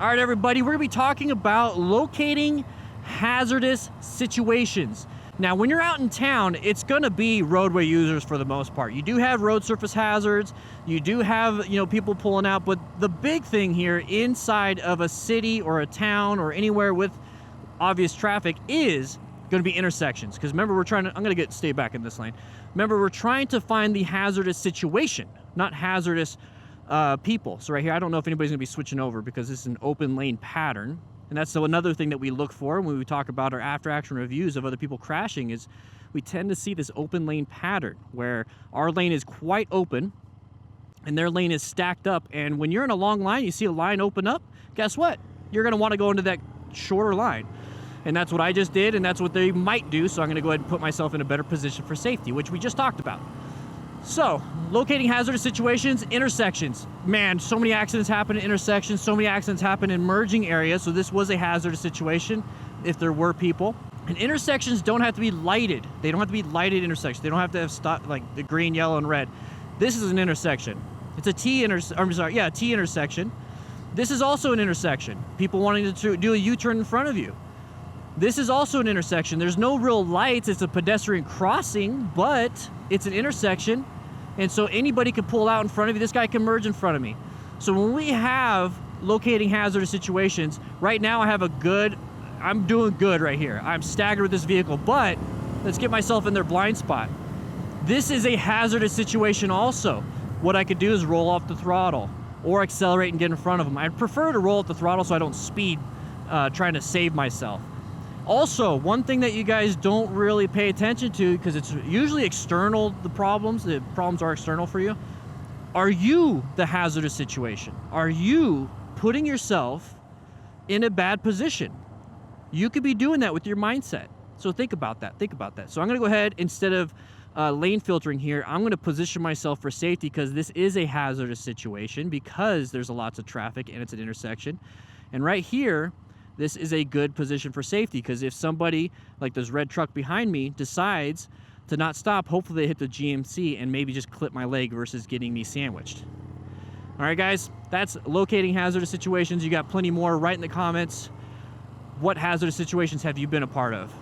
All right, everybody, we're gonna be talking about locating hazardous situations. Now, when you're out in town, it's gonna be roadway users for the most part. You do have road surface hazards, you do have, people pulling out, but the big thing here inside of a city or a town or anywhere with obvious traffic is gonna be intersections. Because remember, I'm gonna stay back in this lane. Remember, we're trying to find the hazardous situation, not hazardous people. So right here, I don't know if anybody's gonna be switching over because this is an open lane pattern. And that's another thing that we look for when we talk about our after action reviews of other people crashing is we tend to see this open lane pattern where our lane is quite open and their lane is stacked up. And when you're in a long line, you see a line open up, guess what? You're gonna wanna go into that shorter line. And that's what I just did, and that's what they might do. So I'm gonna go ahead and put myself in a better position for safety, which we just talked about. So, locating hazardous situations, intersections. Man, so many accidents happen in intersections, so many accidents happen in merging areas, so this was a hazardous situation if there were people. And intersections don't have to be lighted. They don't have to be lighted intersections. They don't have to have stop, like the green, yellow, and red. This is an intersection. It's a T intersection. This is also an intersection. People wanting to do a U-turn in front of you. This is also an intersection. There's no real lights. It's a pedestrian crossing, but it's an intersection. And so anybody can pull out in front of you. This guy can merge in front of me. So when we have locating hazardous situations, right now I'm doing good right here. I'm staggered with this vehicle, but let's get myself in their blind spot. This is a hazardous situation also. What I could do is roll off the throttle or accelerate and get in front of them. I'd prefer to roll off the throttle so I don't speed trying to save myself. Also, one thing that you guys don't really pay attention to, because it's usually external, the problems are external for you. Are you the hazardous situation? Are you putting yourself in a bad position? You could be doing that with your mindset. So think about that. So I'm gonna go ahead, instead of lane filtering here, I'm gonna position myself for safety because this is a hazardous situation because there's lots of traffic and it's an intersection. And right here, this is a good position for safety because if somebody, like this red truck behind me, decides to not stop, hopefully they hit the GMC and maybe just clip my leg versus getting me sandwiched. All right, guys, that's locating hazardous situations. You got plenty more. Write in the comments, what hazardous situations have you been a part of?